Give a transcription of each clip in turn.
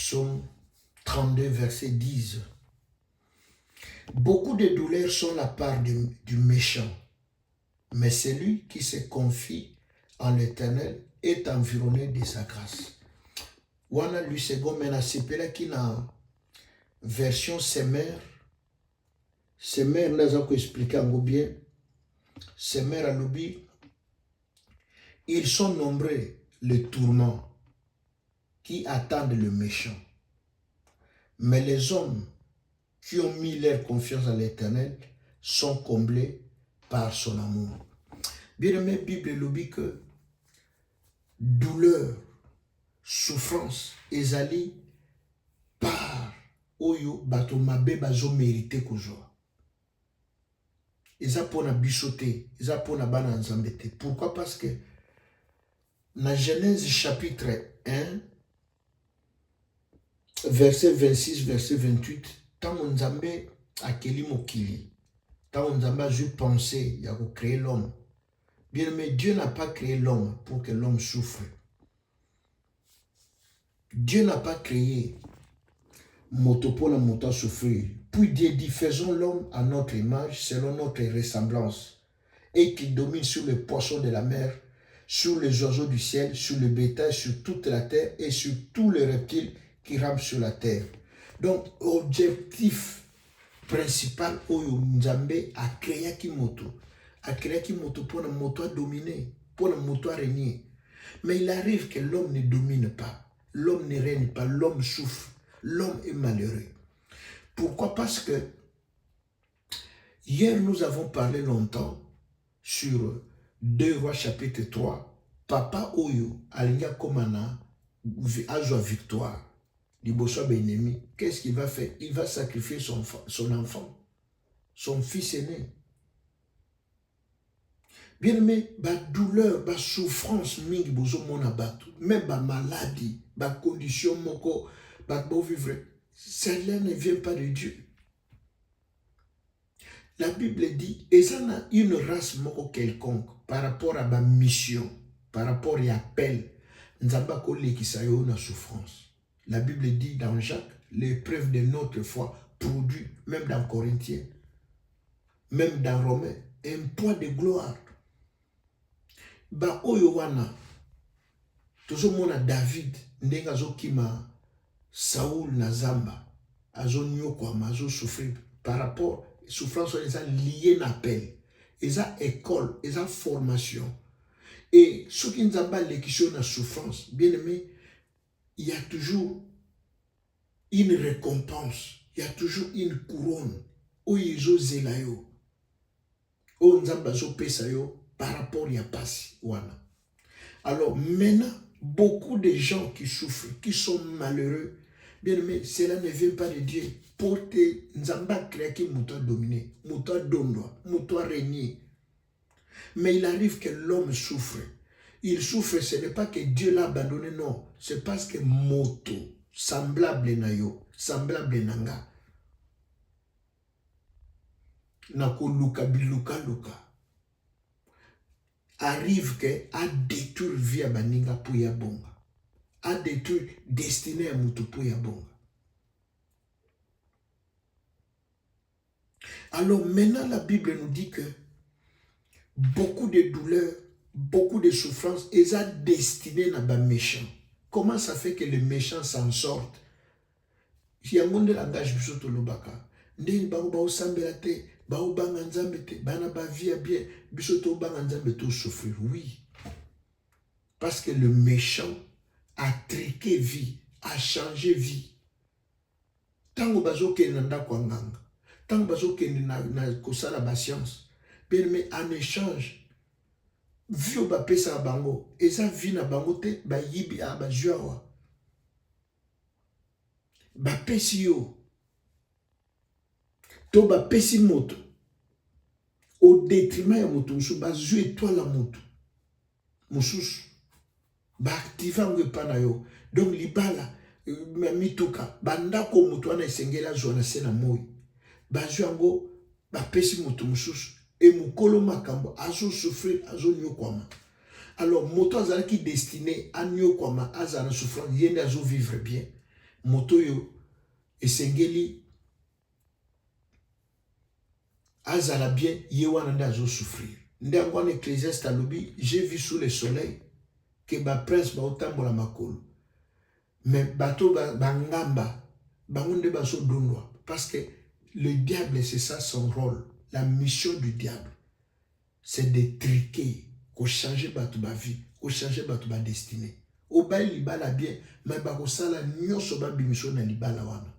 Psaume 32, verset 10. Beaucoup de douleurs sont la part du méchant, mais celui qui se confie en l'Éternel est environné de sa grâce. Wana lusego mena sepela kina version Semer n'a pas expliqué bien. Semer a l'oubi. Ils sont nombreux les tourments qui attendent le méchant. Mais les hommes qui ont mis leur confiance à l'Éternel sont comblés par son amour. Bien aimé, Bible l'oubi que douleur, souffrance, ezali par oyo bato mabe bazo mérité kozwa. Eza pona bisoté, eza pona bana nzambe te. Pourquoi? Parce que dans Genèse chapitre 1, verset 26, verset 28, tant nzambe akeli mokili, tant nzambe a eu pensé ya créer l'homme. Bien aimé, Dieu n'a pas créé l'homme pour que l'homme souffre. Dieu n'a pas créé moto pour la moto à souffrir. Puis Dieu dit, faisons l'homme à notre image, selon notre ressemblance, et qu'il domine sur les poissons de la mer, sur les oiseaux du ciel, sur le bétail, sur toute la terre, et sur tous les reptiles qui rampent sur la terre. Donc, objectif principal, Oyo Nzambe a créé qui moto. A créé qui moto pour la moto à dominer, pour la moto à régner. Mais il arrive que l'homme ne domine pas. L'homme ne règne pas, l'homme souffre, l'homme est malheureux. Pourquoi? Parce que hier nous avons parlé longtemps sur 2 Rois chapitre 3. Papa Oyo, Alinga Komana, a joué victoire. Liboso Benemi, qu'est-ce qu'il va faire? Il va sacrifier son enfant, son fils aîné. Bien aimé, ba douleur, ba souffrance, mingi bozo mona batu, même ba maladie, ba condition moko, ba beau vivre, cela ne vient pas de Dieu. La Bible dit, et ça n'a une race moko quelconque par rapport à ma mission, par rapport à l'appel, nzamba kole kisayo na souffrance. La Bible dit dans Jacques, l'épreuve de notre foi produit, même dans Corinthiens, même dans Romains, un point de gloire. Ba oyo wana tozo mona David ndenga zo kima Saoul na zamba azo nyokwama azo souffrir par rapport souffrance eza lié na appel eza école eza formation et ce qui nzamba lekisio na souffrance bien aimé il y a toujours une récompense, il y a toujours une couronne oyo ezo zela yo o nzamba zo pesa yo par rapport à Passi. Voilà. Alors maintenant, beaucoup de gens qui souffrent, qui sont malheureux, bien aimé, cela ne vient pas de Dieu. Pour te nzamba créer qui mouto dominer, mouto dondoa, mouto régner. Mais il arrive que l'homme souffre. Il souffre, ce n'est pas que Dieu l'a abandonné, non. C'est parce que moto, semblable na yo, semblable nanga. Nako luka biluka luka. Arrive que a détruire vie à baninga pour ya bonga, a détruire destiné à mutu pour ya bonga. Alors maintenant la Bible nous dit que beaucoup de douleurs, beaucoup de souffrances, elles sont destinées à des méchants. Comment ça fait que les méchants s'en sortent? Il y a un monde de langage bisoto lobaka. Ndeni bango ba osambela te, ba obanga nzambe te, bana ba vie bien, bisoto obanga nzambe to souffrir. Oui. Parce que le méchant a triqué vie, a changé vie. Tango bazo ke nanda kwa nganga, tango bazo ke na kosala ba science, mais en échange, vie ba pesa bango, eza vie na bango te, ba yibi a ba juawa. Ba pesi yo, to ba pesi moto, au détriment ya moto musu, ba zu étoile la moto, mususu. Ba activa ngwe pana yo. Donc libala mituka banda ko mutu ana esengela zona sena moi. Ba juango ba pesi mutu mususu et mukolo makambo azo souffrir azo nyokwama. Alors moto azala ki destiné à nyokwama azana souffrir yende azo vivre bien. moto yo esengeli azala bien ye wana nde azo souffrir. Nde ngwana Ecclésiaste alobi, j'ai vu sous le soleil que ba prince ba otambola makolo. Mais bato bangamba bango nde bazo dondwa parce que le diable c'est ça son rôle. La mission du diable c'est de triquer, ko changer bato ba vie, ko changer bato ba destinée. Oba libala bien, mais ba ko sala nyonso ba bimiso na libala wana.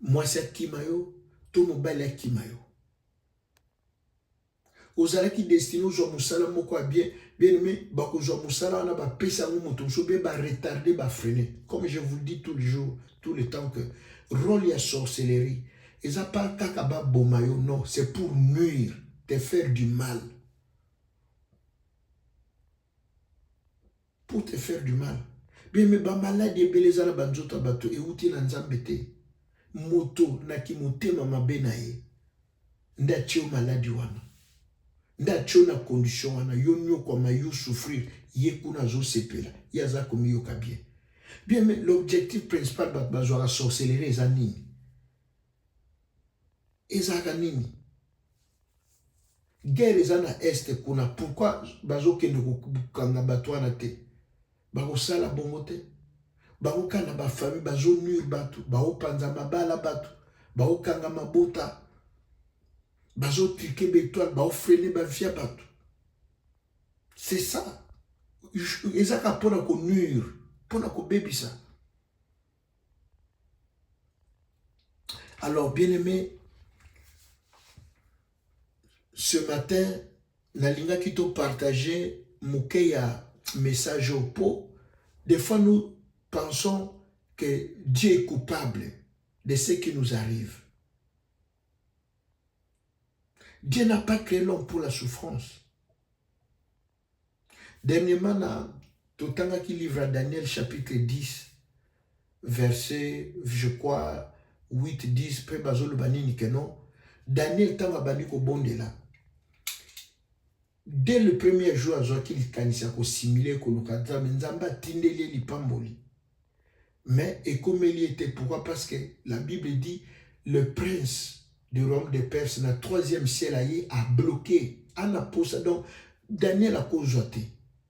Moi c'est kimayo, tout mobile kimayo. Ozalaki destiné aux musala moko bien aimé bako zo musala na ba pesa ngo moto so be ba retarder ba freiner. Comme je vous dis tous les jours, tout le temps que rôle ya sorcellerie, eza pas kaka ba bomayo, non, c'est pour nuire, te faire du mal. Pour te faire du mal. Bien mais ba maladie beleza na banzota bato e uti na nzambe te. Moto na ki motema mabe na ye. Nda tio maladie wana. Nda tio na condition wana yo nyo kwa yo souffrir ye kuna zo sepela. Yaza komi yo ka bien. Bien mais l'objectif principal bat bazwa sorcellerie eza nini? Eza ka nini? Guerre eza na est kuna. Pourquoi bazo kende kanga bato wana te? Bako sala bongo te. Bako kana ba famille bazo nuire bato, bako panza mabala bato, bako kanga mabota. Bazo triquer bétoile, bao freiner ba via bato. C'est ça. Ezaka pona ko nuire, pona ko bebisa. Alors bien aimé, ce matin, nalinga kito partager mukeya message au pot. Des fois nous pensons que Dieu est coupable de ce qui nous arrive. Dieu n'a pas créé l'homme pour la souffrance. Dernièrement, tout le temps qui livre à Daniel chapitre 10, verset, je crois, 8, 10, près bazolo banini que non. Daniel tanga bani ko bonde là. Dès le premier jour, à qu'il kanisa ko similé ko lukata menzamba tindeli lipamboli. Mais et comme il était, pourquoi? Parce que la Bible dit le prince du royaume des Perses, dans le 3e ciel a bloqué, a poussé. Donc, Daniel a causé.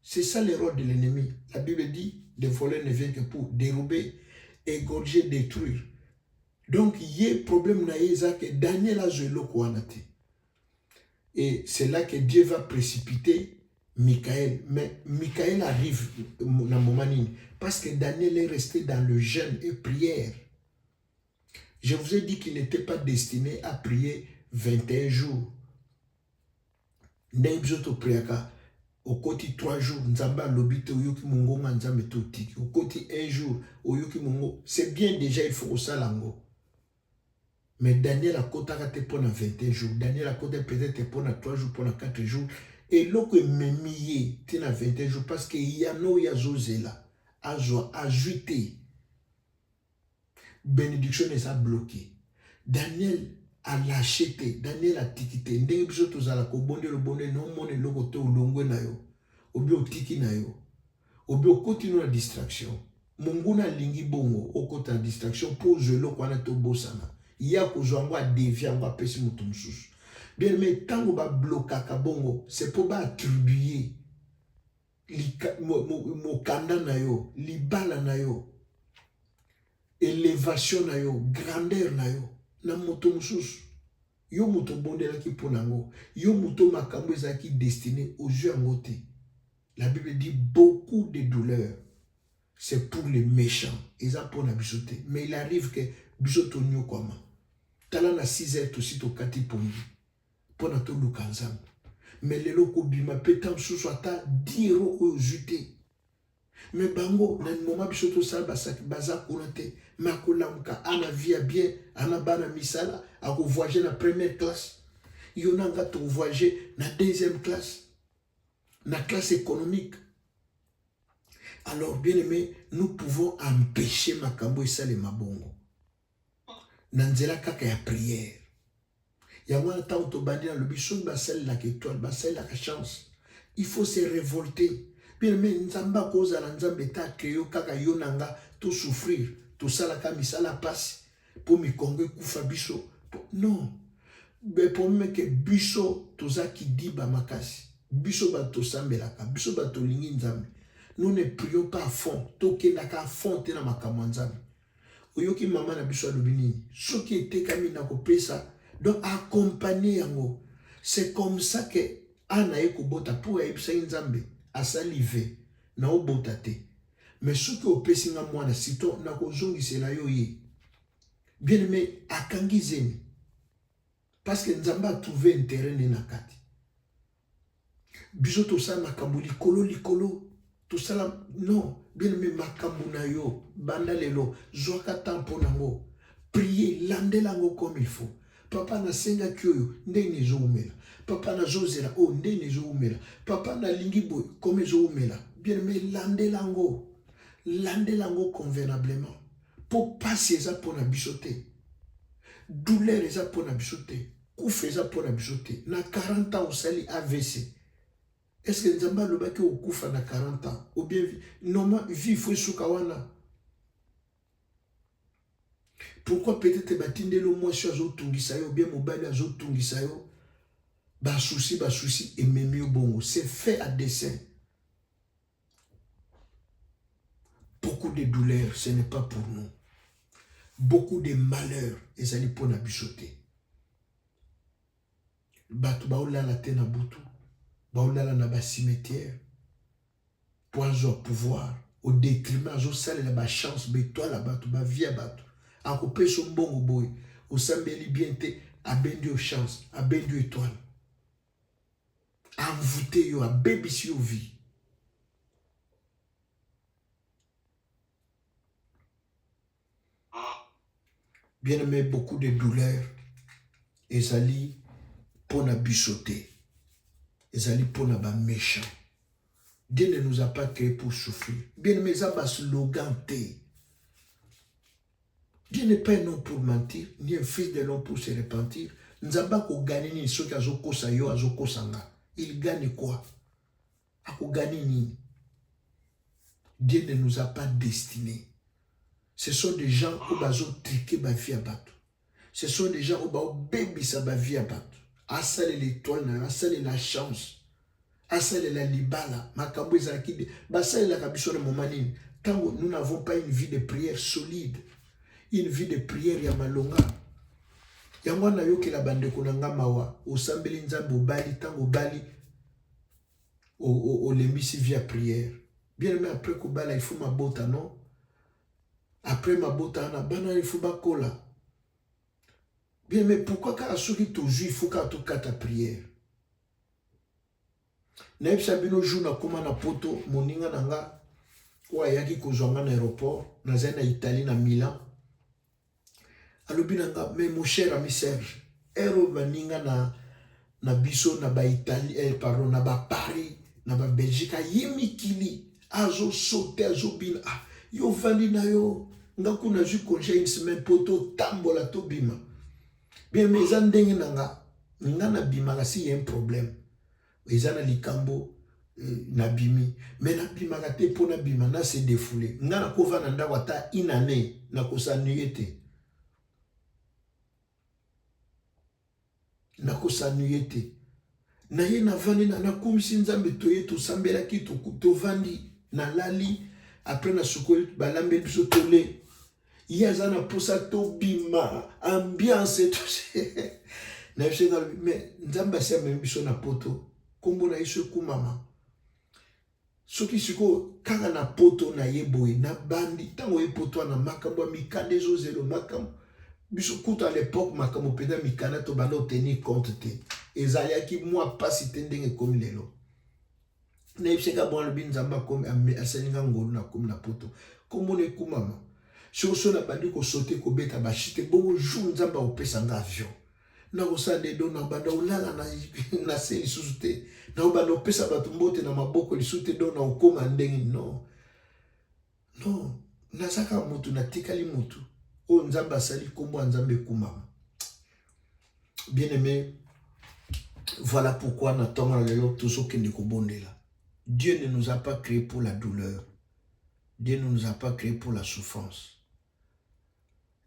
C'est ça le rôle de l'ennemi. La Bible dit, le voleur ne vient que pour dérober, égorger, détruire. Donc, il y a un problème que Daniel a joué le kouanate. Et c'est là que Dieu va précipiter Michael. Mais Michael arrive dans le moment parce que Daniel est resté dans le jeûne et prière. Je vous ai dit qu'il n'était pas destiné à prier 21 jours. Au côté 3 jours, Nzamba lobito yoki mungo nzambe totiki. Au côté 1 jour, yoki mungo. C'est bien déjà, il faut ça lango. Mais Daniel a côté pendant 21 jours. Daniel a côté peut-être pendant 3 jours, pendant 4 jours. Et l'autre memie, tu as 21 jours parce qu'il y a no yazozela. Ajouté. Bénédiction les a bloqués. Daniel a lâché, Daniel a tiquité. Ndenge biso tozala ko bonde le bonde non mone loko te olongwe na yo. Obi otiki na yo. Obi okotinu na distraction. Munguna lingi bongo okota distraction pour je lo kwana to bosana. Ya ko zwango a dévier ngo apesi mutu mususu. Bien mais tango ba blokaka bongo, c'est pour ba attribuer mo kanda na yo, libala na yo. Élévation na yo, grandeur na yo, na moto mususu. Yo moto bondela ki ponango, yo moto makambo ezaki destiné aux yeux angote. La Bible dit beaucoup de douleurs, c'est pour les méchants. Eza pona bisote. Mais il arrive que bisoto nyo kwama. Tala na 6 heures aussi to kati pongi. Pona to lukanzam. Mais lelo ko bima petam susu ata 10 euros au jute. Mais bango, na moment bisoto sal baza kunate, makolamuka ana via bien, ana bana misala, ako voyager na première classe. Yonanga to voyager na deuxième classe, na classe économique. Alors bien aimé, nous pouvons empêcher makambo esale mabongo. Nanzela kaka ya prière. Yamana ta autobandi na lobiso basel la étoile, basel la chance. Il faut se révolter. bien mais nzamba koza na nzambe ta créé kaka yo nanga to souffrir to sala ka misala passe pour mi kongo kufa biso non mais pour me que biso toza ki diba makasi biso ba to sambelaka biso ba to lingi nzambe nous ne prions pas à fond toke naka à fond te na makambo nzambe oyoki mama na biso alobi nini soki etekami na kopesa donc accompagner yango c'est comme ça que ana ekobota pour ayebisaki nzambe asali ve na obota te mais soki opesi nga mwana sito nakozongisela yo ye bien aimé akangi zemi parce que nzambe a trouvé intérêt ne na kati biso tosala makambo likolo tosala non bien aimé makambo na yo banda lelo zwaka temps mpo nango prier landela yango comme il faut papa nasengaki oyo ndenge ezoumela papa nazozela oyo ndenge ezoumela papa nalingi boye comme ezoumela bien aimé landela yango convenablement po pasi eza mpo na biso te douleur eza mpo na biso te kufa eza mpo na biso te na 40 ans osali AVC est-ce que nzambe alobaki okufa na 40 ans ou bien normalement vie fo esuka wana pourquoi peut-être batindelo mwasi azotungisa yo ou bien mobali azotungisa yo basusi ememi yo bongo c'est fait à dessein. Beaucoup de douleurs ce n'est pas pour nous. Beaucoup de malheurs ezali mpo na biso te bato baolala te na butu baolala na basimetière po azwa pouvoir au détriment azosalela bachance betwala bato bavia bato akopesa mbongo boye osambeli bien te abendi yo chance abendi yo étoile envoûté yo abebisi yo vie. Bien aimé, beaucoup de douleurs ezali pour na bisoté ezali pour na ba méchant. Dieu ne nous a pas créé pour souffrir. Bien aimé, ça va slogan te. Dieu n'est pas un homme pour mentir, ni un fils de l'homme pour se repentir. Nzamba ko gagner ni soki azokosa yo azokosanga. Il gagne quoi? Ako gagner ni. Dieu ne nous a pas destinés. Ce sont des gens qui ont triqué ma vie à battre. Ce sont des gens qui ont baby sa vie à battre. Asale l'étoile, asale la chance. Asale la libala. Makambo ezaki. Basale la kabiso de momanine. Tant que nous n'avons pas une vie de prière solide, une vie de prière ya malonga. Yango na yo ke la bande konanga mawa. Osambeli nzambo bali tango bali. O lembisi via prière. Bien aimé après kobala il faut ma bota non. Après ma botana, bana il faut bakola. Bien, mais pourquoi quand celui qui il faut qu'à tout cas ta prière? Naïb Sabino joue na kuma na poto, moninga nanga, ou ayaki kozonga na aéroport, na zena Italie na Milan. Alobinanga, mais mon cher ami Serge, ero baninga na biso na ba Italie, pardon, na ba Paris, na ba Belgique, yemikili, azo sauter, azo bin, yo vandi na yo. Ngaku na ju congé une semaine poto tambola to bima. Bien mais ça ndenge nanga na bima la si y a un problème. Ezana likambo na bimi mais na bima ka te po na bima na se défoulé. Ngana ko va na ndawa ta une année na ko s'ennuyer. Na ko s'ennuyer. Na ye na vandi na komisi nzambe toye to sambela ki to vandi na lali après na sukoli balambe biso tole. Yazana pour ça to bima ambiance tout na chena mais nzamba sia même biso na poto kombo na iso kumama soki siko kanga na poto na yeboy na bandi tango e poto na makambo mikande zo zero makambo biso kuta à l'époque makambo peda mikana to bano tenir compte te ezaya ki moi pas si tendenge comme lelo na ibseka bon le bin nzamba comme aselinga ngolo na comme na poto kombo ne kumama si on a bandi ko sauter ko beta ba chite bon jour nzamba opesa nga avion na ko sa de don na banda ulala na seli susute na banda opesa batu mbote na maboko li sute don na okoma ndenge non na saka mutu na tikali mutu o nzamba sali kombo nzambe kumama. Bien aimé, voilà pourquoi na tonga lelo toujours que ndiko bondela Dieu ne nous a pas créés pour la douleur. Dieu ne nous a pas créés pour la souffrance.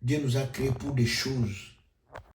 Dieu nous a créés pour des choses